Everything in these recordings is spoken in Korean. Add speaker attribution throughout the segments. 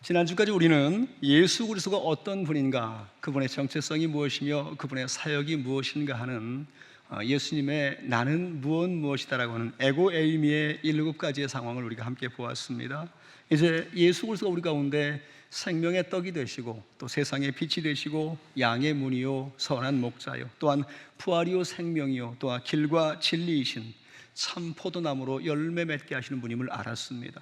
Speaker 1: 지난주까지 우리는 예수 그리스도가 어떤 분인가, 그분의 정체성이 무엇이며 그분의 사역이 무엇인가 하는 예수님의 나는 무엇이다라고 하는 에고 에이미의 7가지의 상황을 우리가 함께 보았습니다. 이제 예수 그리스도가 우리 가운데 생명의 떡이 되시고 또 세상의 빛이 되시고 양의 문이요 선한 목자요 또한 부활이요 생명이요 또한 길과 진리이신 참 포도나무로 열매 맺게 하시는 분임을 알았습니다.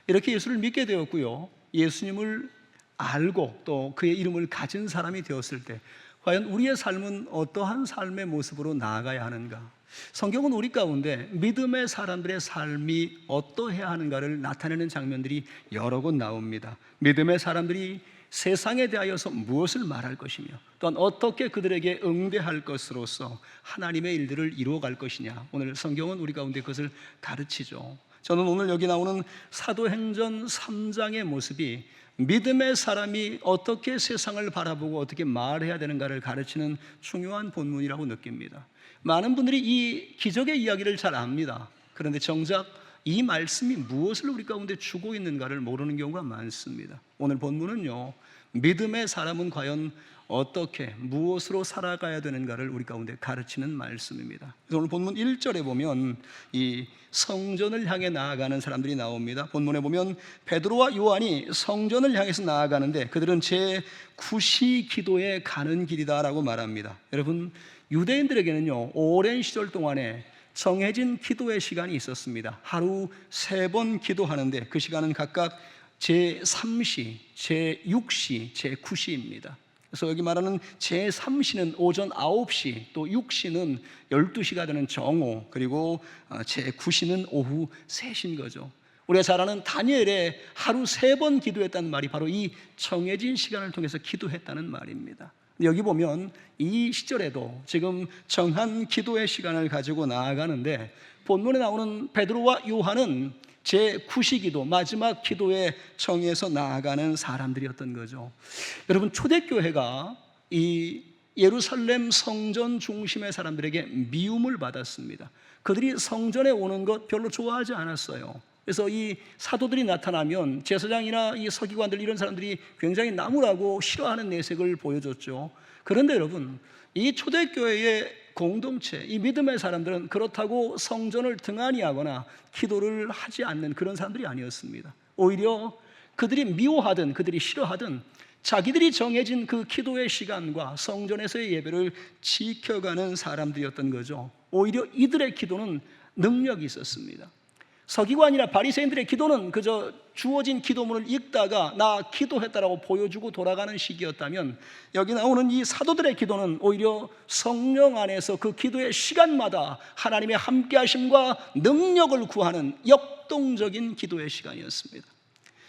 Speaker 1: 이렇게 예수를 믿게 되었고요, 예수님을 알고 또 그의 이름을 가진 사람이 되었을 때 과연 우리의 삶은 어떠한 삶의 모습으로 나아가야 하는가? 성경은 우리 가운데 믿음의 사람들의 삶이 어떠해야 하는가를 나타내는 장면들이 여러 곳 나옵니다. 믿음의 사람들이 세상에 대하여서 무엇을 말할 것이며 또한 어떻게 그들에게 응대할 것으로서 하나님의 일들을 이루어갈 것이냐, 오늘 성경은 우리 가운데 그것을 가르치죠. 저는 오늘 여기 나오는 사도행전 3장의 모습이 믿음의 사람이 어떻게 세상을 바라보고 어떻게 말해야 되는가를 가르치는 중요한 본문이라고 느낍니다. 많은 분들이 이 기적의 이야기를 잘 압니다. 그런데 정작 이 말씀이 무엇을 우리 가운데 주고 있는가를 모르는 경우가 많습니다. 오늘 본문은요, 믿음의 사람은 과연 어떻게 무엇으로 살아가야 되는가를 우리 가운데 가르치는 말씀입니다. 그래서 오늘 본문 1절에 보면 이 성전을 향해 나아가는 사람들이 나옵니다. 본문에 보면 베드로와 요한이 성전을 향해서 나아가는데 그들은 제9시 기도에 가는 길이다라고 말합니다. 여러분, 유대인들에게는요, 오랜 시절 동안에 정해진 기도의 시간이 있었습니다. 하루 3번 기도하는데 그 시간은 각각 제3시, 제6시, 제9시입니다. 그래서 여기 말하는 제3시는 오전 9시, 또 6시는 12시가 되는 정오, 그리고 제9시는 오후 3시인 거죠. 우리가 잘 아는 다니엘에 하루 3번 기도했다는 말이 바로 이 정해진 시간을 통해서 기도했다는 말입니다. 여기 보면 이 시절에도 지금 정한 기도의 시간을 가지고 나아가는데 본문에 나오는 베드로와 요한은 제9시 기도, 마지막 기도에 정해서 나아가는 사람들이었던 거죠. 여러분, 초대교회가 이 예루살렘 성전 중심의 사람들에게 미움을 받았습니다. 그들이 성전에 오는 것 별로 좋아하지 않았어요. 그래서 이 사도들이 나타나면 제사장이나 이 서기관들, 이런 사람들이 굉장히 나무라고 싫어하는 내색을 보여줬죠. 그런데 여러분, 이 초대교회의 공동체, 이 믿음의 사람들은 그렇다고 성전을 등한히 하거나 기도를 하지 않는 그런 사람들이 아니었습니다. 오히려 그들이 미워하든 그들이 싫어하든 자기들이 정해진 그 기도의 시간과 성전에서의 예배를 지켜가는 사람들이었던 거죠. 오히려 이들의 기도는 능력이 있었습니다. 서기관이나 바리새인들의 기도는 그저 주어진 기도문을 읽다가 나 기도했다라고 보여주고 돌아가는 식이었다면, 여기 나오는 이 사도들의 기도는 오히려 성령 안에서 그 기도의 시간마다 하나님의 함께하심과 능력을 구하는 역동적인 기도의 시간이었습니다.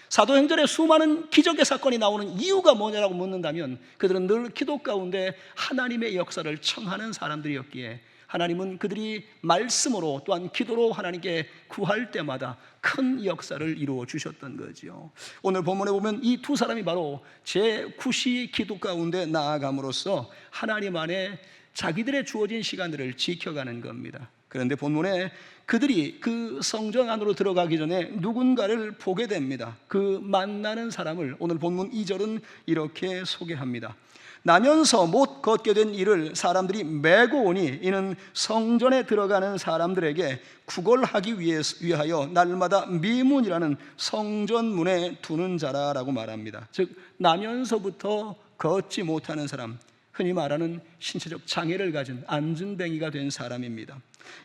Speaker 1: 사도행전에 수많은 기적의 사건이 나오는 이유가 뭐냐라고 묻는다면 그들은 늘 기도 가운데 하나님의 역사를 청하는 사람들이었기에 하나님은 그들이 말씀으로 또한 기도로 하나님께 구할 때마다 큰 역사를 이루어 주셨던 거지요. 오늘 본문에 보면 이 두 사람이 바로 제9시 기도 가운데 나아감으로써 하나님 안에 자기들의 주어진 시간들을 지켜가는 겁니다. 그런데 본문에 그들이 그 성전 안으로 들어가기 전에 누군가를 보게 됩니다. 그 만나는 사람을 오늘 본문 2절은 이렇게 소개합니다. 나면서 못 걷게 된 이를 사람들이 메고 오니 이는 성전에 들어가는 사람들에게 구걸하기 위하여 날마다 미문이라는 성전문에 두는 자라라고 말합니다. 즉, 나면서부터 걷지 못하는 사람, 흔히 말하는 신체적 장애를 가진 안진뱅이가 된 사람입니다.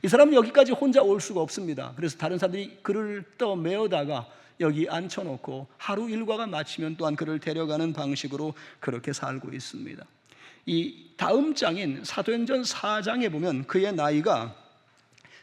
Speaker 1: 이 사람은 여기까지 혼자 올 수가 없습니다. 그래서 다른 사람들이 그를 떠메어다가 여기 앉혀놓고 하루 일과가 마치면 또한 그를 데려가는 방식으로 그렇게 살고 있습니다. 이 다음 장인 사도행전 4장에 보면 그의 나이가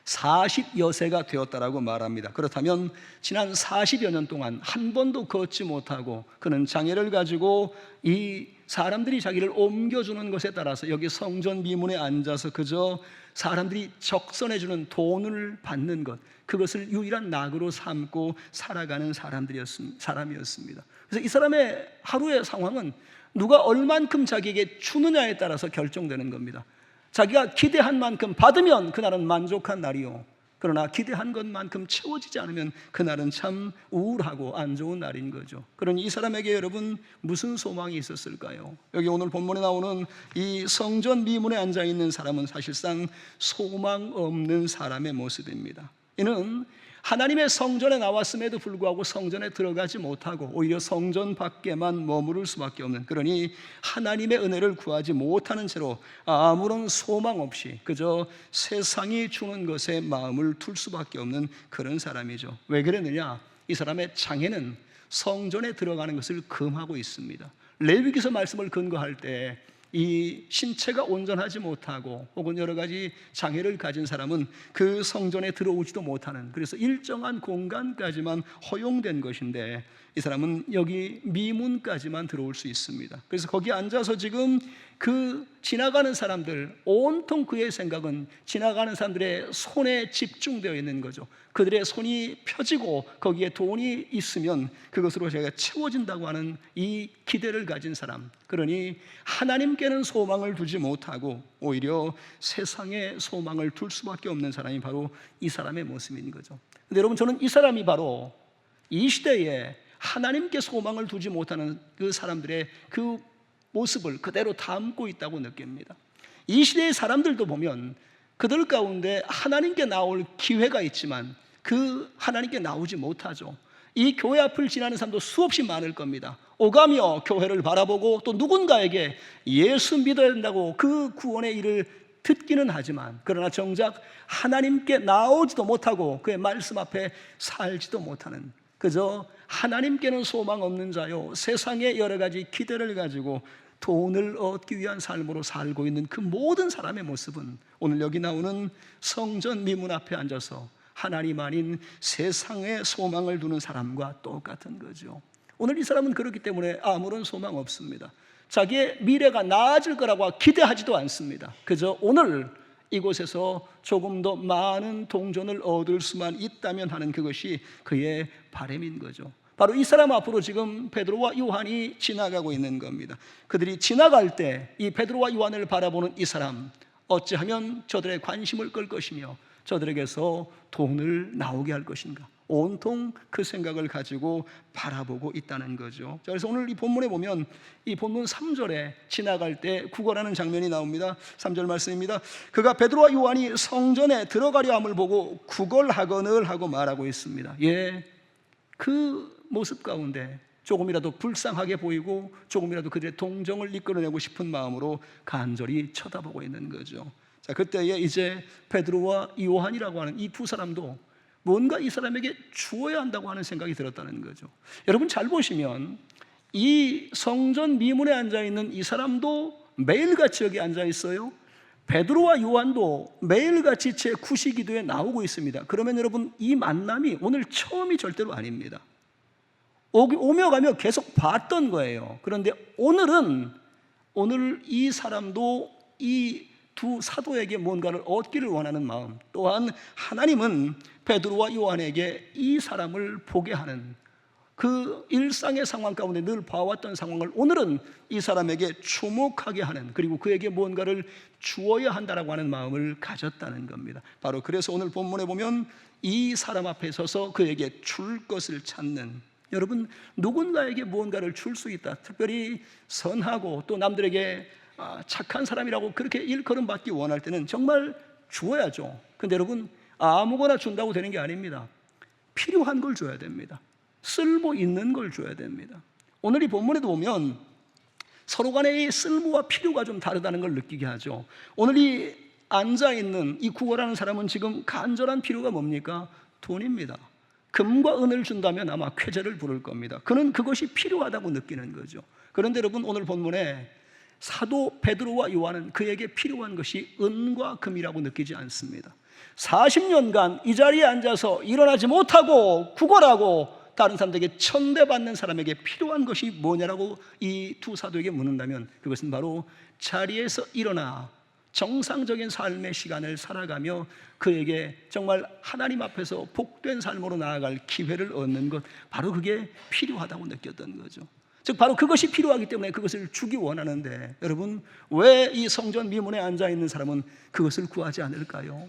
Speaker 1: 40여세가 되었다라고 말합니다. 그렇다면 지난 40여 년 동안 한 번도 걷지 못하고 그는 장애를 가지고 이 사람들이 자기를 옮겨주는 것에 따라서 여기 성전 미문에 앉아서 그저 사람들이 적선해주는 돈을 받는 것, 그것을 유일한 낙으로 삼고 살아가는 사람이었습니다. 그래서 이 사람의 하루의 상황은 누가 얼만큼 자기에게 주느냐에 따라서 결정되는 겁니다. 자기가 기대한 만큼 받으면 그날은 만족한 날이요, 그러나 기대한 것만큼 채워지지 않으면 그날은 참 우울하고 안 좋은 날인 거죠. 그러니 이 사람에게 여러분 무슨 소망이 있었을까요? 여기 오늘 본문에 나오는 이 성전 미문에 앉아있는 사람은 사실상 소망 없는 사람의 모습입니다. 이는 하나님의 성전에 나왔음에도 불구하고 성전에 들어가지 못하고 오히려 성전 밖에만 머무를 수밖에 없는, 그러니 하나님의 은혜를 구하지 못하는 채로 아무런 소망 없이 그저 세상이 주는 것에 마음을 둘 수밖에 없는 그런 사람이죠. 왜 그러느냐? 이 사람의 장애는 성전에 들어가는 것을 금하고 있습니다. 레위기서 말씀을 근거할 때 이 신체가 온전하지 못하고 혹은 여러 가지 장애를 가진 사람은 그 성전에 들어오지도 못하는, 그래서 일정한 공간까지만 허용된 것인데 이 사람은 여기 미문까지만 들어올 수 있습니다. 그래서 거기 앉아서 지금 그 지나가는 사람들, 온통 그의 생각은 지나가는 사람들의 손에 집중되어 있는 거죠. 그들의 손이 펴지고 거기에 돈이 있으면 그것으로 제가 채워진다고 하는 이 기대를 가진 사람, 그러니 하나님께는 소망을 두지 못하고 오히려 세상에 소망을 둘 수밖에 없는 사람이 바로 이 사람의 모습인 거죠. 근데 여러분, 저는 이 사람이 바로 이 시대에 하나님께 소망을 두지 못하는 그 사람들의 그 모습을 그대로 담고 있다고 느낍니다. 이 시대의 사람들도 보면 그들 가운데 하나님께 나올 기회가 있지만 그 하나님께 나오지 못하죠. 이 교회 앞을 지나는 사람도 수없이 많을 겁니다. 오가며 교회를 바라보고 또 누군가에게 예수 믿어야 된다고 그 구원의 일을 듣기는 하지만 그러나 정작 하나님께 나오지도 못하고 그의 말씀 앞에 살지도 못하는, 그저 하나님께는 소망 없는 자요, 세상의 여러 가지 기대를 가지고 돈을 얻기 위한 삶으로 살고 있는 그 모든 사람의 모습은 오늘 여기 나오는 성전 미문 앞에 앉아서 하나님 아닌 세상에 소망을 두는 사람과 똑같은 거죠. 오늘 이 사람은 그렇기 때문에 아무런 소망 없습니다. 자기의 미래가 나아질 거라고 기대하지도 않습니다. 그저 오늘 이곳에서 조금 더 많은 동전을 얻을 수만 있다면 하는 그것이 그의 바람인 거죠. 바로 이 사람 앞으로 지금 베드로와 요한이 지나가고 있는 겁니다. 그들이 지나갈 때 이 베드로와 요한을 바라보는 이 사람, 어찌하면 저들의 관심을 끌 것이며 저들에게서 돈을 나오게 할 것인가, 온통 그 생각을 가지고 바라보고 있다는 거죠. 그래서 오늘 이 본문에 보면 이 본문 3절에 지나갈 때 구걸하는 장면이 나옵니다. 3절 말씀입니다. 그가 베드로와 요한이 성전에 들어가려 함을 보고 구걸하거늘 하고 말하고 있습니다. 예, 그 모습 가운데 조금이라도 불쌍하게 보이고 조금이라도 그들의 동정을 이끌어내고 싶은 마음으로 간절히 쳐다보고 있는 거죠. 자, 그때에 이제 베드로와 요한이라고 하는 이 두 사람도 뭔가 이 사람에게 주어야 한다고 하는 생각이 들었다는 거죠. 여러분 잘 보시면 이 성전 미문에 앉아있는 이 사람도 매일같이 여기 앉아있어요. 베드로와 요한도 매일같이 제9시 기도에 나오고 있습니다. 그러면 여러분 이 만남이 오늘 처음이 절대로 아닙니다. 오며 가며 계속 봤던 거예요. 그런데 오늘 이 사람도 이 두 사도에게 뭔가를 얻기를 원하는 마음, 또한 하나님은 베드로와 요한에게 이 사람을 보게 하는, 그 일상의 상황 가운데 늘 봐왔던 상황을 오늘은 이 사람에게 주목하게 하는, 그리고 그에게 뭔가를 주어야 한다라고 하는 마음을 가졌다는 겁니다. 바로 그래서 오늘 본문에 보면 이 사람 앞에 서서 그에게 줄 것을 찾는, 여러분 누군가에게 무언가를 줄 수 있다, 특별히 선하고 또 남들에게 착한 사람이라고 그렇게 일컬음 받기 원할 때는 정말 주어야죠. 근데 여러분 아무거나 준다고 되는 게 아닙니다. 필요한 걸 줘야 됩니다. 쓸모 있는 걸 줘야 됩니다. 오늘 이 본문에도 보면 서로 간의 쓸모와 필요가 좀 다르다는 걸 느끼게 하죠. 오늘 이 앉아있는 이 구걸하는 사람은 지금 간절한 필요가 뭡니까? 돈입니다. 금과 은을 준다면 아마 쾌재를 부를 겁니다. 그는 그것이 필요하다고 느끼는 거죠. 그런데 여러분 오늘 본문에 사도 베드로와 요한은 그에게 필요한 것이 은과 금이라고 느끼지 않습니다. 40년간 이 자리에 앉아서 일어나지 못하고 구걸하고 다른 사람들에게 천대받는 사람에게 필요한 것이 뭐냐라고 이 두 사도에게 묻는다면 그것은 바로 자리에서 일어나 정상적인 삶의 시간을 살아가며 그에게 정말 하나님 앞에서 복된 삶으로 나아갈 기회를 얻는 것, 바로 그게 필요하다고 느꼈던 거죠. 즉 바로 그것이 필요하기 때문에 그것을 주기 원하는데, 여러분 왜 이 성전 미문에 앉아있는 사람은 그것을 구하지 않을까요?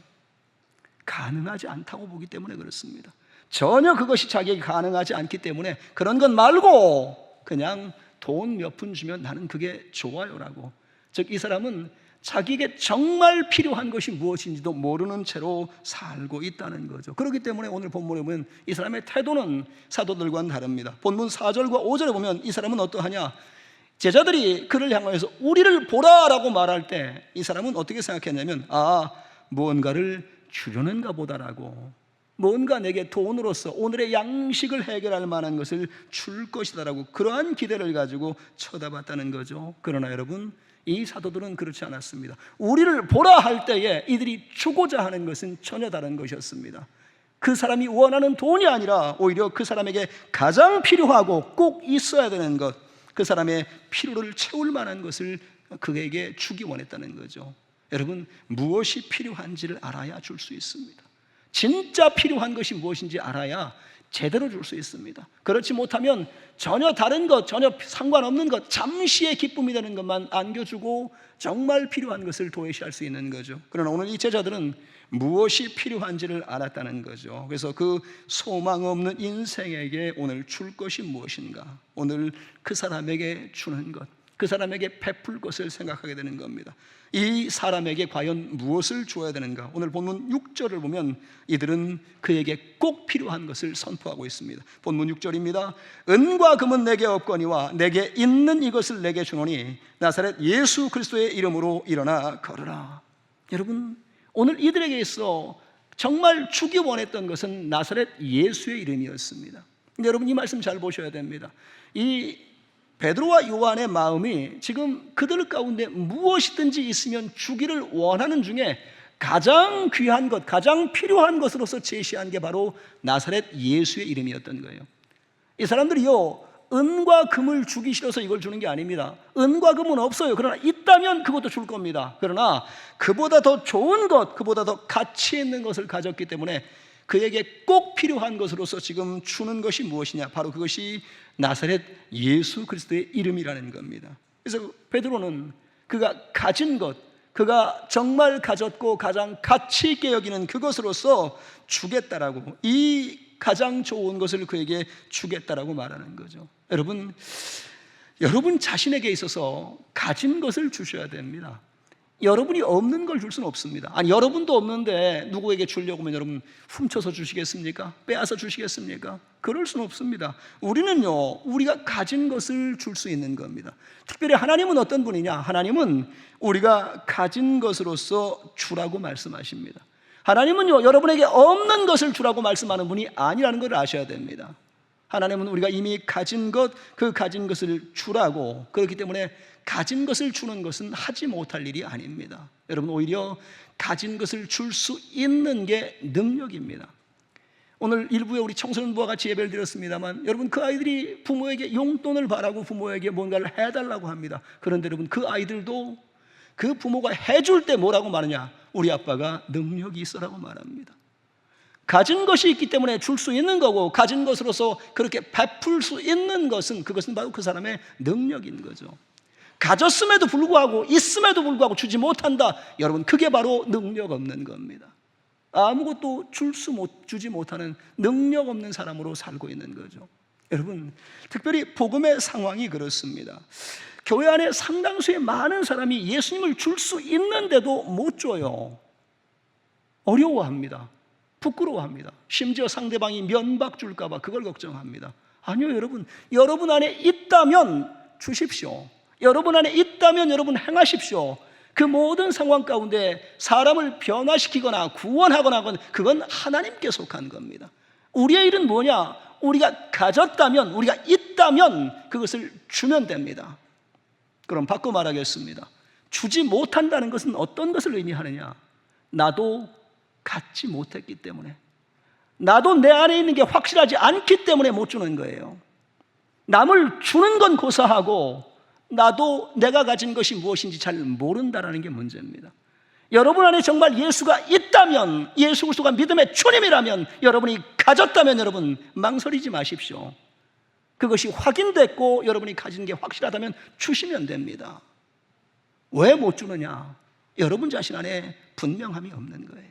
Speaker 1: 가능하지 않다고 보기 때문에 그렇습니다. 전혀 그것이 자기에게 가능하지 않기 때문에 그런 건 말고 그냥 돈 몇 푼 주면 나는 그게 좋아요라고, 즉 이 사람은 자기에게 정말 필요한 것이 무엇인지도 모르는 채로 살고 있다는 거죠. 그렇기 때문에 오늘 본문에 보면 이 사람의 태도는 사도들과는 다릅니다. 본문 4절과 5절에 보면 이 사람은 어떠하냐, 제자들이 그를 향하여서 우리를 보라라고 말할 때 이 사람은 어떻게 생각했냐면, 무언가를 주려는가 보다라고, 뭔가 내게 돈으로서 오늘의 양식을 해결할 만한 것을 줄 것이다라고 그러한 기대를 가지고 쳐다봤다는 거죠. 그러나 여러분, 이 사도들은 그렇지 않았습니다. 우리를 보라 할 때에 이들이 주고자 하는 것은 전혀 다른 것이었습니다. 그 사람이 원하는 돈이 아니라 오히려 그 사람에게 가장 필요하고 꼭 있어야 되는 것, 그 사람의 필요를 채울 만한 것을 그에게 주기 원했다는 거죠. 여러분, 무엇이 필요한지를 알아야 줄 수 있습니다. 진짜 필요한 것이 무엇인지 알아야 제대로 줄 수 있습니다. 그렇지 못하면 전혀 다른 것, 전혀 상관없는 것, 잠시의 기쁨이 되는 것만 안겨주고 정말 필요한 것을 도외시할 수 있는 거죠. 그러나 오늘 이 제자들은 무엇이 필요한지를 알았다는 거죠. 그래서 그 소망 없는 인생에게 오늘 줄 것이 무엇인가, 오늘 그 사람에게 주는 것, 그 사람에게 베풀 것을 생각하게 되는 겁니다. 이 사람에게 과연 무엇을 줘야 되는가? 오늘 본문 6절을 보면 이들은 그에게 꼭 필요한 것을 선포하고 있습니다. 본문 6절입니다. 은과 금은 내게 없거니와 내게 있는 이것을 내게 주노니 나사렛 예수 그리스도의 이름으로 일어나 걸으라. 여러분, 오늘 이들에게 있어 정말 주기 원했던 것은 나사렛 예수의 이름이었습니다. 근데 여러분, 이 말씀 잘 보셔야 됩니다. 이 베드로와 요한의 마음이 지금 그들 가운데 무엇이든지 있으면 주기를 원하는 중에 가장 귀한 것, 가장 필요한 것으로서 제시한 게 바로 나사렛 예수의 이름이었던 거예요. 이 사람들이요, 은과 금을 주기 싫어서 이걸 주는 게 아닙니다. 은과 금은 없어요. 그러나 있다면 그것도 줄 겁니다. 그러나 그보다 더 좋은 것, 그보다 더 가치 있는 것을 가졌기 때문에 그에게 꼭 필요한 것으로서 지금 주는 것이 무엇이냐, 바로 그것이 나사렛 예수 그리스도의 이름이라는 겁니다. 그래서 베드로는 그가 가진 것, 그가 정말 가졌고 가장 가치 있게 여기는 그것으로서 주겠다라고, 이 가장 좋은 것을 그에게 주겠다라고 말하는 거죠. 여러분 자신에게 있어서 가진 것을 주셔야 됩니다. 여러분이 없는 걸 줄 수는 없습니다. 아니, 여러분도 없는데 누구에게 주려고 하면 여러분 훔쳐서 주시겠습니까? 빼앗아 주시겠습니까? 그럴 수는 없습니다. 우리는요, 우리가 가진 것을 줄 수 있는 겁니다. 특별히 하나님은 어떤 분이냐? 하나님은 우리가 가진 것으로서 주라고 말씀하십니다. 하나님은요, 여러분에게 없는 것을 주라고 말씀하는 분이 아니라는 걸 아셔야 됩니다. 하나님은 우리가 이미 가진 것, 그 가진 것을 주라고, 그렇기 때문에 가진 것을 주는 것은 하지 못할 일이 아닙니다. 여러분, 오히려 가진 것을 줄 수 있는 게 능력입니다. 오늘 일부에 우리 청소년부와 같이 예배를 드렸습니다만, 여러분, 그 아이들이 부모에게 용돈을 바라고 부모에게 뭔가를 해달라고 합니다. 그런데 여러분, 그 아이들도 그 부모가 해줄 때 뭐라고 말하냐? 우리 아빠가 능력이 있어라고 말합니다. 가진 것이 있기 때문에 줄 수 있는 거고, 가진 것으로서 그렇게 베풀 수 있는 것은, 그것은 바로 그 사람의 능력인 거죠. 가졌음에도 불구하고, 있음에도 불구하고 주지 못한다, 여러분, 그게 바로 능력 없는 겁니다. 아무것도 주지 못하는 능력 없는 사람으로 살고 있는 거죠. 여러분, 특별히 복음의 상황이 그렇습니다. 교회 안에 상당수의 많은 사람이 예수님을 줄 수 있는데도 못 줘요. 어려워합니다. 부끄러워합니다. 심지어 상대방이 면박 줄까 봐 그걸 걱정합니다. 아니요, 여러분 안에 있다면 주십시오. 여러분 안에 있다면 여러분 행하십시오. 그 모든 상황 가운데 사람을 변화시키거나 구원하거나 하건 그건 하나님께 속한 겁니다. 우리의 일은 뭐냐? 우리가 가졌다면, 우리가 있다면 그것을 주면 됩니다. 그럼 바꿔 말하겠습니다. 주지 못한다는 것은 어떤 것을 의미하느냐? 나도 갖지 못했기 때문에, 나도 내 안에 있는 게 확실하지 않기 때문에 못 주는 거예요. 남을 주는 건 고사하고 나도 내가 가진 것이 무엇인지 잘 모른다는 게 문제입니다. 여러분 안에 정말 예수가 있다면, 예수 그리스도가 믿음의 주님이라면, 여러분이 가졌다면 여러분 망설이지 마십시오. 그것이 확인됐고 여러분이 가진 게 확실하다면 주시면 됩니다. 왜 못 주느냐? 여러분 자신 안에 분명함이 없는 거예요.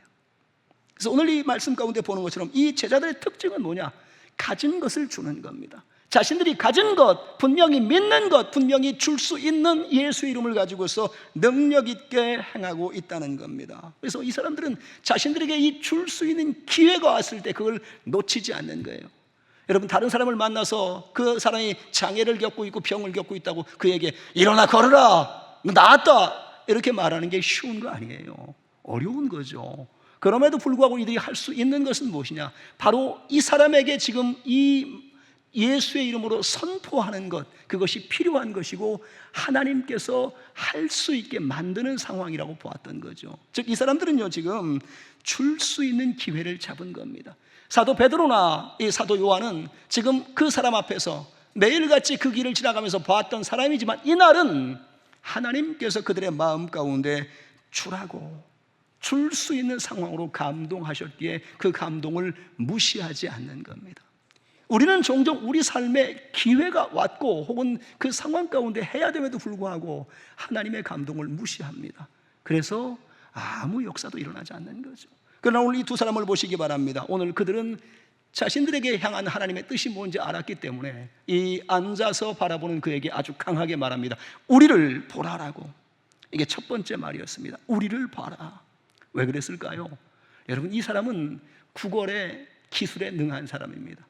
Speaker 1: 그래서 오늘 이 말씀 가운데 보는 것처럼 이 제자들의 특징은 뭐냐? 가진 것을 주는 겁니다. 자신들이 가진 것, 분명히 믿는 것, 분명히 줄 수 있는 예수의 이름을 가지고서 능력 있게 행하고 있다는 겁니다. 그래서 이 사람들은 자신들에게 이 줄 수 있는 기회가 왔을 때 그걸 놓치지 않는 거예요. 여러분, 다른 사람을 만나서 그 사람이 장애를 겪고 있고 병을 겪고 있다고 그에게 일어나 걸어라, 나았다, 이렇게 말하는 게 쉬운 거 아니에요. 어려운 거죠. 그럼에도 불구하고 이들이 할 수 있는 것은 무엇이냐? 바로 이 사람에게 지금 이 예수의 이름으로 선포하는 것, 그것이 필요한 것이고 하나님께서 할 수 있게 만드는 상황이라고 보았던 거죠. 즉, 이 사람들은요, 지금 줄 수 있는 기회를 잡은 겁니다. 사도 베드로나 이 사도 요한은 지금 그 사람 앞에서 매일같이 그 길을 지나가면서 보았던 사람이지만, 이날은 하나님께서 그들의 마음 가운데 주라고 줄 수 있는 상황으로 감동하셨기에 그 감동을 무시하지 않는 겁니다. 우리는 종종 우리 삶에 기회가 왔고 혹은 그 상황 가운데 해야 됨에도 불구하고 하나님의 감동을 무시합니다. 그래서 아무 역사도 일어나지 않는 거죠. 그러나 오늘 이 두 사람을 보시기 바랍니다. 오늘 그들은 자신들에게 향한 하나님의 뜻이 뭔지 알았기 때문에 이 앉아서 바라보는 그에게 아주 강하게 말합니다. 우리를 보라라고. 이게 첫 번째 말이었습니다. 우리를 봐라. 왜 그랬을까요? 여러분, 이 사람은 구걸의 기술에 능한 사람입니다.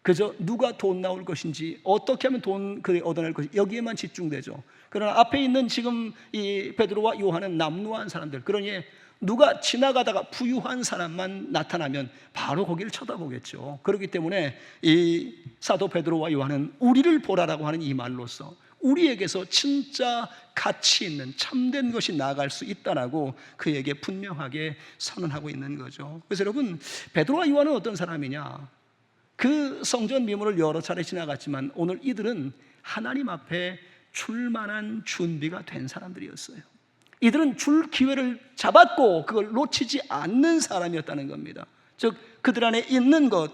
Speaker 1: 그저 누가 돈 나올 것인지, 어떻게 하면 돈 얻어낼 것인지 여기에만 집중되죠. 그러나 앞에 있는 지금 이 베드로와 요한은 남루한 사람들, 그러니 누가 지나가다가 부유한 사람만 나타나면 바로 거기를 쳐다보겠죠. 그렇기 때문에 이 사도 베드로와 요한은 우리를 보라라고 하는 이 말로써 우리에게서 진짜 가치 있는 참된 것이 나아갈 수 있다라고 그에게 분명하게 선언하고 있는 거죠. 그래서 여러분, 베드로와 요한은 어떤 사람이냐? 그 성전 미문을 여러 차례 지나갔지만 오늘 이들은 하나님 앞에 출만한 준비가 된 사람들이었어요. 이들은 줄 기회를 잡았고 그걸 놓치지 않는 사람이었다는 겁니다. 즉, 그들 안에 있는 것,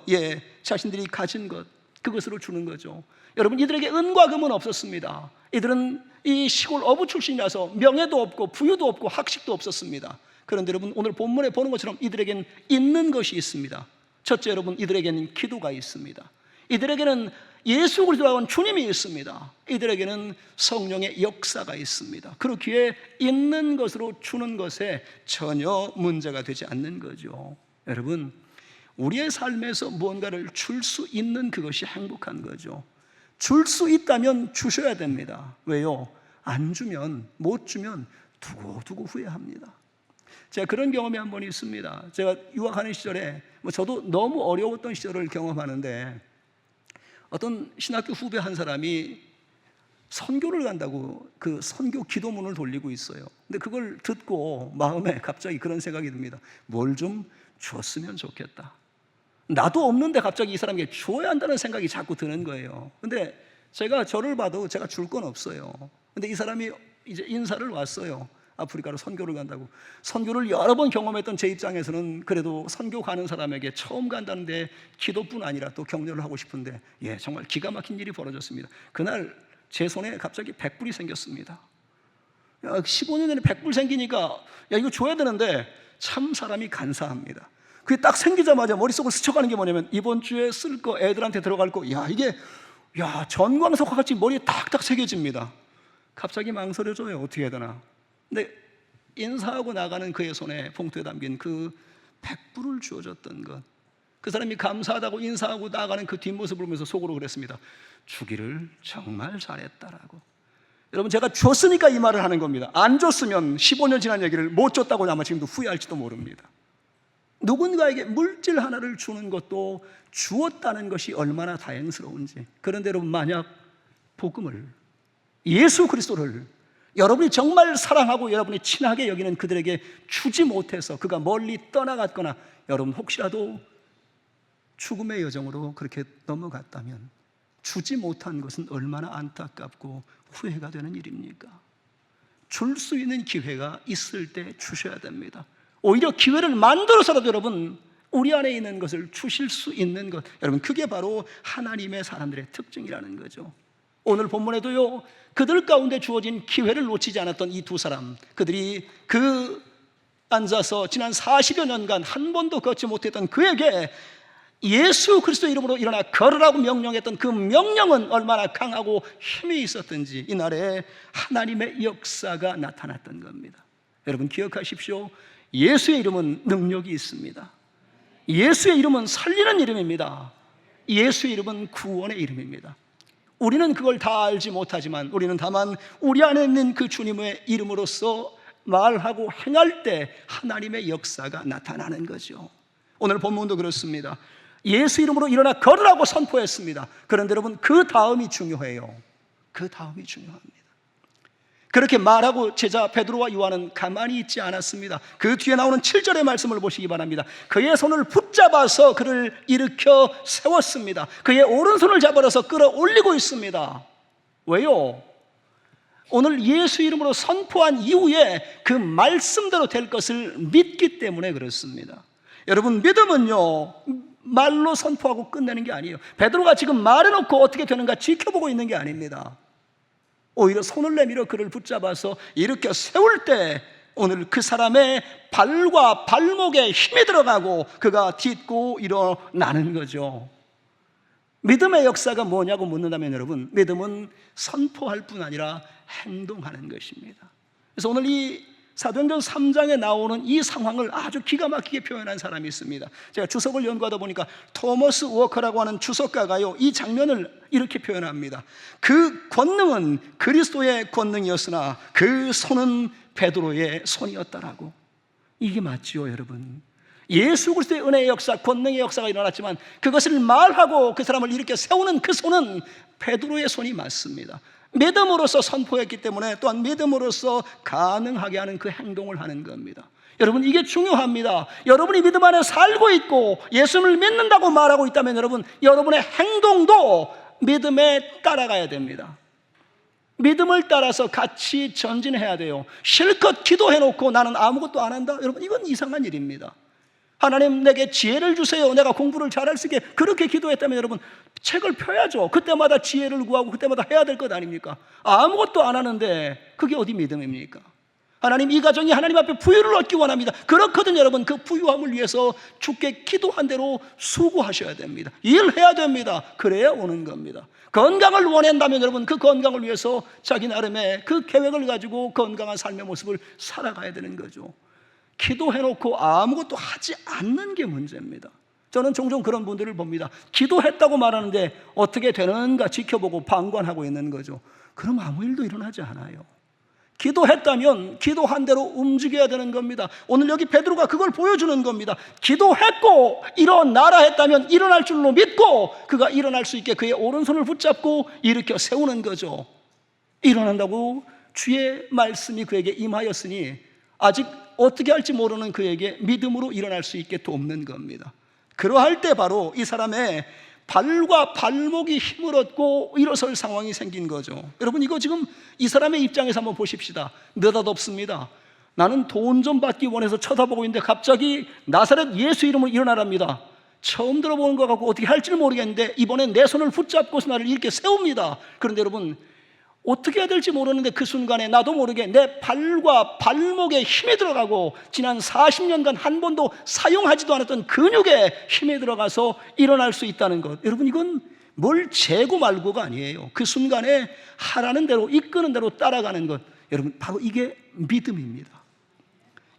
Speaker 1: 자신들이 가진 것, 그것으로 주는 거죠. 여러분, 이들에게 은과 금은 없었습니다. 이들은 이 시골 어부 출신이라서 명예도 없고 부유도 없고 학식도 없었습니다. 그런데 여러분, 오늘 본문에 보는 것처럼 이들에게는 있는 것이 있습니다. 첫째, 여러분, 이들에게는 기도가 있습니다. 이들에게는 예수 그리스도라고 하는 주님이 있습니다. 이들에게는 성령의 역사가 있습니다. 그렇기에 있는 것으로 주는 것에 전혀 문제가 되지 않는 거죠. 여러분, 우리의 삶에서 무언가를 줄 수 있는 그것이 행복한 거죠. 줄 수 있다면 주셔야 됩니다. 왜요? 안 주면, 못 주면 두고두고 후회합니다. 제가 그런 경험이 한 번 있습니다. 제가 유학하는 시절에 저도 너무 어려웠던 시절을 경험하는데, 어떤 신학교 후배 한 사람이 선교를 간다고 그 선교 기도문을 돌리고 있어요. 근데 그걸 듣고 마음에 갑자기 그런 생각이 듭니다. 뭘 좀 줬으면 좋겠다. 나도 없는데 갑자기 이 사람에게 줘야 한다는 생각이 자꾸 드는 거예요. 근데 제가 저를 봐도 제가 줄 건 없어요. 근데 이 사람이 이제 인사를 왔어요. 아프리카로 선교를 간다고. 선교를 여러 번 경험했던 제 입장에서는 그래도 선교 가는 사람에게 처음 간다는데 기도뿐 아니라 또 격려를 하고 싶은데, 정말 기가 막힌 일이 벌어졌습니다. 그날 제 손에 갑자기 100불이 생겼습니다. 15년 전에 100불 생기니까 이거 줘야 되는데 참 사람이 간사합니다. 그게 딱 생기자마자 머릿속을 스쳐가는 게 뭐냐면, 이번 주에 쓸 거, 애들한테 들어갈 거, 이게 전광석과 같이 머리에 탁탁 새겨집니다. 갑자기 망설여져요. 어떻게 해야 되나. 근데 인사하고 나가는 그의 손에 봉투에 담긴 그 100불을 주어졌던 것, 그 사람이 감사하다고 인사하고 나가는 그 뒷모습을 보면서 속으로 그랬습니다. 주기를 정말 잘했다라고. 여러분, 제가 줬으니까 이 말을 하는 겁니다. 안 줬으면 15년 지난 얘기를 못 줬다고 아마 지금도 후회할지도 모릅니다. 누군가에게 물질 하나를 주는 것도 주었다는 것이 얼마나 다행스러운지. 그런데 여러분, 만약 복음을, 예수 그리스도를 여러분이 정말 사랑하고 여러분이 친하게 여기는 그들에게 주지 못해서 그가 멀리 떠나갔거나 여러분 혹시라도 죽음의 여정으로 그렇게 넘어갔다면 주지 못한 것은 얼마나 안타깝고 후회가 되는 일입니까? 줄 수 있는 기회가 있을 때 주셔야 됩니다. 오히려 기회를 만들어서라도 여러분 우리 안에 있는 것을 주실 수 있는 것, 여러분 그게 바로 하나님의 사람들의 특징이라는 거죠. 오늘 본문에도요, 그들 가운데 주어진 기회를 놓치지 않았던 이 두 사람, 그들이 그 앉아서 지난 40여 년간 한 번도 걷지 못했던 그에게 예수 그리스도 이름으로 일어나 걸으라고 명령했던 그 명령은 얼마나 강하고 힘이 있었던지 이날에 하나님의 역사가 나타났던 겁니다. 여러분 기억하십시오. 예수의 이름은 능력이 있습니다. 예수의 이름은 살리는 이름입니다. 예수의 이름은 구원의 이름입니다. 우리는 그걸 다 알지 못하지만 우리는 다만 우리 안에 있는 그 주님의 이름으로서 말하고 행할 때 하나님의 역사가 나타나는 거죠. 오늘 본문도 그렇습니다. 예수 이름으로 일어나 걸으라고 선포했습니다. 그런데 여러분 그 다음이 중요해요. 그 다음이 중요합니다. 그렇게 말하고 제자 베드로와 요한은 가만히 있지 않았습니다. 그 뒤에 나오는 7절의 말씀을 보시기 바랍니다. 그의 손을 붙잡아서 그를 일으켜 세웠습니다. 그의 오른손을 잡아서 끌어올리고 있습니다. 왜요? 오늘 예수 이름으로 선포한 이후에 그 말씀대로 될 것을 믿기 때문에 그렇습니다. 여러분 믿음은요 말로 선포하고 끝내는 게 아니에요. 베드로가 지금 말해놓고 어떻게 되는가 지켜보고 있는 게 아닙니다. 오히려 손을 내밀어 그를 붙잡아서 일으켜 세울 때 오늘 그 사람의 발과 발목에 힘이 들어가고 그가 딛고 일어나는 거죠. 믿음의 역사가 뭐냐고 묻는다면 여러분 믿음은 선포할 뿐 아니라 행동하는 것입니다. 그래서 오늘 이 사도행전 3장에 나오는 이 상황을 아주 기가 막히게 표현한 사람이 있습니다. 제가 주석을 연구하다 보니까 토머스 워커라고 하는 주석가가요 이 장면을 이렇게 표현합니다. 그 권능은 그리스도의 권능이었으나 그 손은 베드로의 손이었다라고. 이게 맞지요 여러분. 예수 그리스도의 은혜의 역사, 권능의 역사가 일어났지만 그것을 말하고 그 사람을 일으켜 세우는 그 손은 베드로의 손이 맞습니다. 믿음으로써 선포했기 때문에 또한 믿음으로써 가능하게 하는 그 행동을 하는 겁니다. 여러분 이게 중요합니다. 여러분이 믿음 안에 살고 있고 예수를 믿는다고 말하고 있다면 여러분 여러분의 행동도 믿음에 따라가야 됩니다. 믿음을 따라서 같이 전진해야 돼요. 실컷 기도해놓고 나는 아무것도 안 한다? 여러분 이건 이상한 일입니다. 하나님 내게 지혜를 주세요. 내가 공부를 잘할 수 있게 그렇게 기도했다면 여러분 책을 펴야죠. 그때마다 지혜를 구하고 그때마다 해야 될 것 아닙니까? 아무것도 안 하는데 그게 어디 믿음입니까? 하나님 이 가정이 하나님 앞에 부유를 얻기 원합니다. 그렇거든요 여러분. 그 부유함을 위해서 주께 기도한 대로 수고하셔야 됩니다. 일해야 됩니다. 그래야 오는 겁니다. 건강을 원한다면 여러분 그 건강을 위해서 자기 나름의 그 계획을 가지고 건강한 삶의 모습을 살아가야 되는 거죠. 기도해놓고 아무것도 하지 않는 게 문제입니다. 저는 종종 그런 분들을 봅니다. 기도했다고 말하는데 어떻게 되는가 지켜보고 방관하고 있는 거죠. 그럼 아무 일도 일어나지 않아요. 기도했다면 기도한 대로 움직여야 되는 겁니다. 오늘 여기 베드로가 그걸 보여주는 겁니다. 기도했고 일어나라 했다면 일어날 줄로 믿고 그가 일어날 수 있게 그의 오른손을 붙잡고 일으켜 세우는 거죠. 일어난다고 주의 말씀이 그에게 임하였으니 아직 어떻게 할지 모르는 그에게 믿음으로 일어날 수 있게 돕는 겁니다. 그러할 때 바로 이 사람의 발과 발목이 힘을 얻고 일어설 상황이 생긴 거죠. 여러분 이거 지금 이 사람의 입장에서 한번 보십시다. 느닷없습니다. 나는 돈 좀 받기 원해서 쳐다보고 있는데 갑자기 나사렛 예수 이름으로 일어나랍니다. 처음 들어보는 것 같고 어떻게 할지를 모르겠는데 이번엔 내 손을 붙잡고서 나를 이렇게 세웁니다. 그런데 여러분 어떻게 해야 될지 모르는데 그 순간에 나도 모르게 내 발과 발목에 힘이 들어가고 지난 40년간 한 번도 사용하지도 않았던 근육에 힘이 들어가서 일어날 수 있다는 것. 여러분 이건 뭘 재고 말고가 아니에요. 그 순간에 하라는 대로 이끄는 대로 따라가는 것. 여러분 바로 이게 믿음입니다.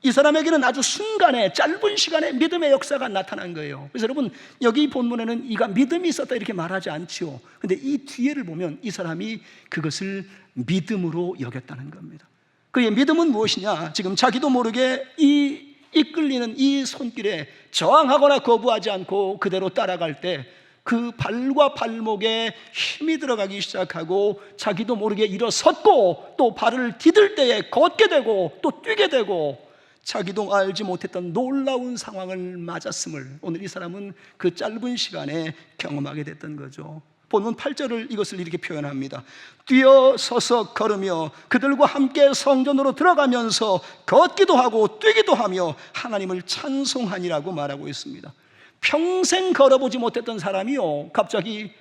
Speaker 1: 이 사람에게는 아주 순간에 짧은 시간에 믿음의 역사가 나타난 거예요. 그래서 여러분 여기 본문에는 이가 믿음이 있었다 이렇게 말하지 않지요. 근데 이 뒤에를 보면 이 사람이 그것을 믿음으로 여겼다는 겁니다. 그의 믿음은 무엇이냐? 지금 자기도 모르게 이 이끌리는 이 손길에 저항하거나 거부하지 않고 그대로 따라갈 때 그 발과 발목에 힘이 들어가기 시작하고 자기도 모르게 일어섰고 또 발을 디딜 때에 걷게 되고 또 뛰게 되고 자기도 알지 못했던 놀라운 상황을 맞았음을 오늘 이 사람은 그 짧은 시간에 경험하게 됐던 거죠. 본문 8절을 이것을 이렇게 표현합니다. 뛰어서서 걸으며 그들과 함께 성전으로 들어가면서 걷기도 하고 뛰기도 하며 하나님을 찬송하니라고 말하고 있습니다. 평생 걸어보지 못했던 사람이요 갑자기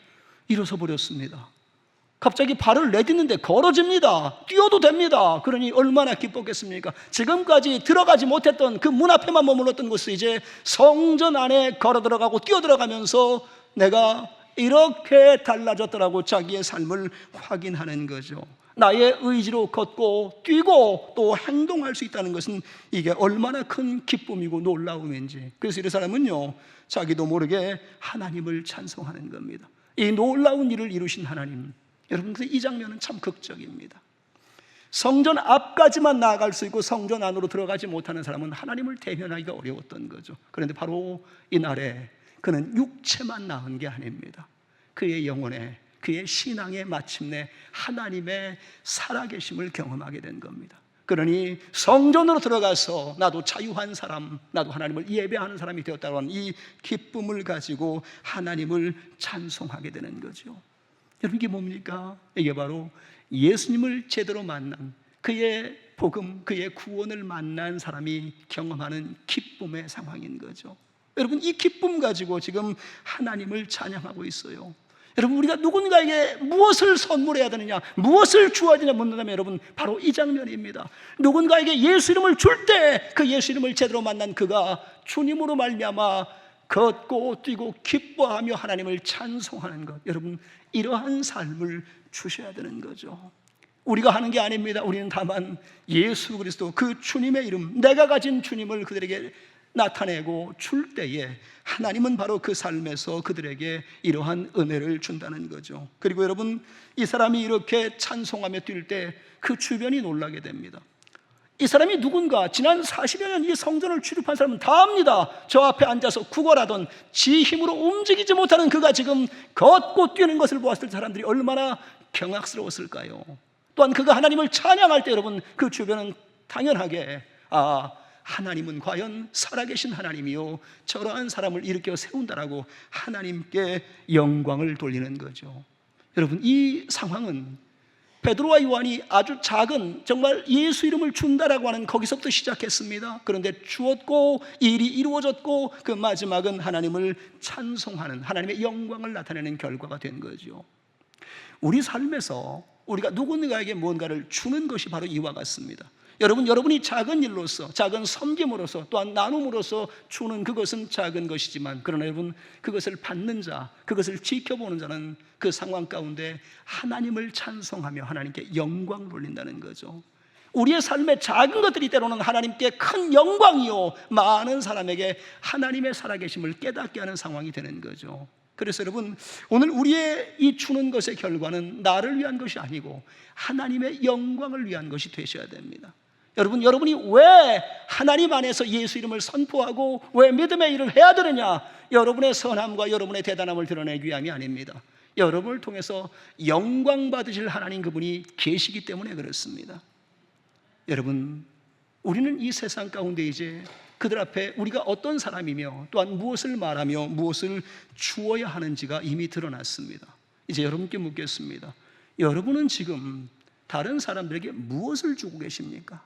Speaker 1: 일어서 버렸습니다. 갑자기 발을 내딛는데 걸어집니다. 뛰어도 됩니다. 그러니 얼마나 기뻤겠습니까? 지금까지 들어가지 못했던 그 문 앞에만 머물렀던 곳을 이제 성전 안에 걸어 들어가고 뛰어 들어가면서 내가 이렇게 달라졌더라고 자기의 삶을 확인하는 거죠. 나의 의지로 걷고 뛰고 또 행동할 수 있다는 것은 이게 얼마나 큰 기쁨이고 놀라움인지. 그래서 이 사람은요, 자기도 모르게 하나님을 찬송하는 겁니다. 이 놀라운 일을 이루신 하나님, 여러분, 이 장면은 참 극적입니다. 성전 앞까지만 나아갈 수 있고 성전 안으로 들어가지 못하는 사람은 하나님을 대면하기가 어려웠던 거죠. 그런데 바로 이날에 그는 육체만 낳은 게 아닙니다. 그의 영혼에, 그의 신앙에 마침내 하나님의 살아계심을 경험하게 된 겁니다. 그러니 성전으로 들어가서 나도 자유한 사람, 나도 하나님을 예배하는 사람이 되었다고 하는 이 기쁨을 가지고 하나님을 찬송하게 되는 거죠. 여러분, 이게 뭡니까? 이게 바로 예수님을 제대로 만난, 그의 복음, 그의 구원을 만난 사람이 경험하는 기쁨의 상황인 거죠. 여러분, 이 기쁨 가지고 지금 하나님을 찬양하고 있어요. 여러분, 우리가 누군가에게 무엇을 선물해야 되느냐, 무엇을 주어야 되냐 묻는다면 여러분, 바로 이 장면입니다. 누군가에게 예수 이름을 줄 때 그 예수 이름을 제대로 만난 그가 주님으로 말미암아 걷고 뛰고 기뻐하며 하나님을 찬송하는 것, 여러분, 이러한 삶을 주셔야 되는 거죠. 우리가 하는 게 아닙니다. 우리는 다만 예수 그리스도, 그 주님의 이름, 내가 가진 주님을 그들에게 나타내고 줄 때에 하나님은 바로 그 삶에서 그들에게 이러한 은혜를 준다는 거죠. 그리고 여러분, 이 사람이 이렇게 찬송하며 뛸 때 그 주변이 놀라게 됩니다. 이 사람이 누군가, 지난 40여 년 이 성전을 출입한 사람은 다 압니다. 저 앞에 앉아서 구걸하던 지 힘으로 움직이지 못하는 그가 지금 걷고 뛰는 것을 보았을 때 사람들이 얼마나 경악스러웠을까요? 또한 그가 하나님을 찬양할 때 여러분, 그 주변은 당연하게 하나님은 과연 살아계신 하나님이요, 저러한 사람을 일으켜 세운다라고 하나님께 영광을 돌리는 거죠. 여러분, 이 상황은 베드로와 요한이 아주 작은, 정말 예수 이름을 준다라고 하는 거기서부터 시작했습니다. 그런데 주었고 일이 이루어졌고 그 마지막은 하나님을 찬송하는, 하나님의 영광을 나타내는 결과가 된 거죠. 우리 삶에서 우리가 누군가에게 무언가를 주는 것이 바로 이와 같습니다. 여러분이 작은 일로서, 작은 섬김으로서, 또한 나눔으로서 주는 그것은 작은 것이지만, 그러나 여러분, 그것을 받는 자, 그것을 지켜보는 자는 그 상황 가운데 하나님을 찬송하며 하나님께 영광을 올린다는 거죠. 우리의 삶의 작은 것들이 때로는 하나님께 큰 영광이요, 많은 사람에게 하나님의 살아계심을 깨닫게 하는 상황이 되는 거죠. 그래서 여러분, 오늘 우리의 이 주는 것의 결과는 나를 위한 것이 아니고 하나님의 영광을 위한 것이 되셔야 됩니다. 여러분이 왜 하나님 안에서 예수 이름을 선포하고 왜 믿음의 일을 해야 되느냐? 여러분의 선함과 여러분의 대단함을 드러내기 위함이 아닙니다. 여러분을 통해서 영광 받으실 하나님 그분이 계시기 때문에 그렇습니다. 여러분, 우리는 이 세상 가운데 이제 그들 앞에 우리가 어떤 사람이며 또한 무엇을 말하며 무엇을 주어야 하는지가 이미 드러났습니다. 이제 여러분께 묻겠습니다. 여러분은 지금 다른 사람들에게 무엇을 주고 계십니까?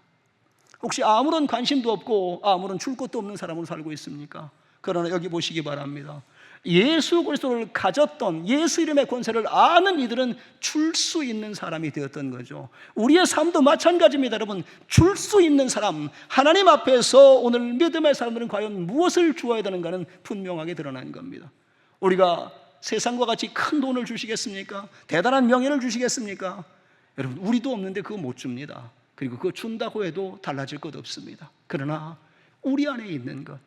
Speaker 1: 혹시 아무런 관심도 없고 아무런 줄 것도 없는 사람으로 살고 있습니까? 그러나 여기 보시기 바랍니다. 예수 그리스도를 가졌던, 예수 이름의 권세를 아는 이들은 줄 수 있는 사람이 되었던 거죠. 우리의 삶도 마찬가지입니다. 여러분, 줄 수 있는 사람, 하나님 앞에서 오늘 믿음의 사람들은 과연 무엇을 주어야 되는가는 분명하게 드러난 겁니다. 우리가 세상과 같이 큰 돈을 주시겠습니까? 대단한 명예를 주시겠습니까? 여러분, 우리도 없는데 그거 못 줍니다. 그리고 그거 준다고 해도 달라질 것 없습니다. 그러나 우리 안에 있는 것,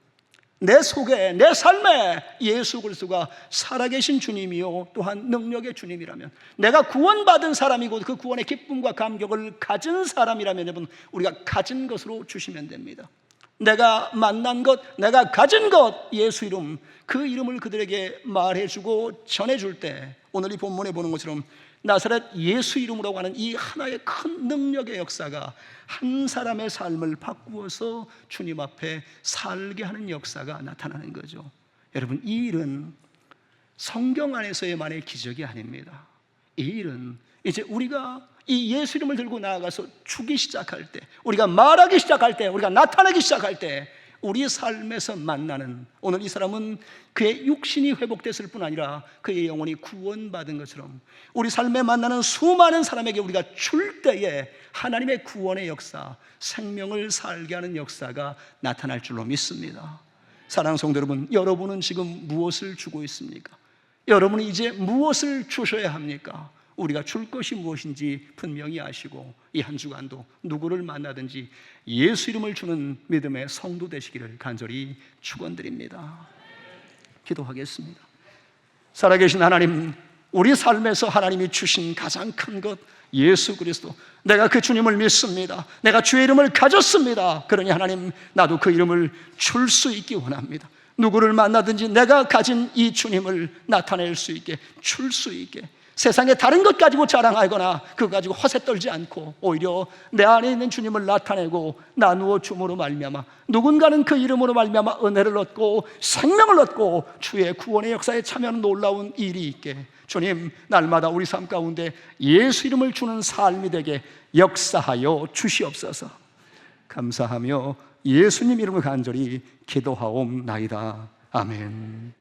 Speaker 1: 내 속에, 내 삶에 예수 그리스도가 살아계신 주님이요 또한 능력의 주님이라면, 내가 구원받은 사람이고 그 구원의 기쁨과 감격을 가진 사람이라면 여러분, 우리가 가진 것으로 주시면 됩니다. 내가 만난 것, 내가 가진 것, 예수 이름, 그 이름을 그들에게 말해주고 전해줄 때 오늘 이 본문에 보는 것처럼 나사렛 예수 이름으로 하는 이 하나의 큰 능력의 역사가 한 사람의 삶을 바꾸어서 주님 앞에 살게 하는 역사가 나타나는 거죠. 여러분, 이 일은 성경 안에서의만의 기적이 아닙니다. 이 일은 이제 우리가 이 예수 이름을 들고 나아가서 주기 시작할 때, 우리가 말하기 시작할 때, 우리가 나타나기 시작할 때 우리 삶에서 만나는, 오늘 이 사람은 그의 육신이 회복됐을 뿐 아니라 그의 영혼이 구원받은 것처럼 우리 삶에 만나는 수많은 사람에게 우리가 줄 때에 하나님의 구원의 역사, 생명을 살게 하는 역사가 나타날 줄로 믿습니다. 사랑하는 성도 여러분, 여러분은 지금 무엇을 주고 있습니까? 여러분은 이제 무엇을 주셔야 합니까? 우리가 줄 것이 무엇인지 분명히 아시고 이 한 주간도 누구를 만나든지 예수 이름을 주는 믿음의 성도 되시기를 간절히 축원드립니다. 기도하겠습니다. 살아계신 하나님, 우리 삶에서 하나님이 주신 가장 큰 것 예수 그리스도, 내가 그 주님을 믿습니다. 내가 주의 이름을 가졌습니다. 그러니 하나님, 나도 그 이름을 줄 수 있기 원합니다. 누구를 만나든지 내가 가진 이 주님을 나타낼 수 있게, 줄 수 있게, 세상에 다른 것 가지고 자랑하거나 그거 가지고 허세 떨지 않고 오히려 내 안에 있는 주님을 나타내고 나누어 줌으로 말미암아 누군가는 그 이름으로 말미암아 은혜를 얻고 생명을 얻고 주의 구원의 역사에 참여하는 놀라운 일이 있게, 주님, 날마다 우리 삶 가운데 예수 이름을 주는 삶이 되게 역사하여 주시옵소서. 감사하며 예수님 이름을 간절히 기도하옵나이다. 아멘.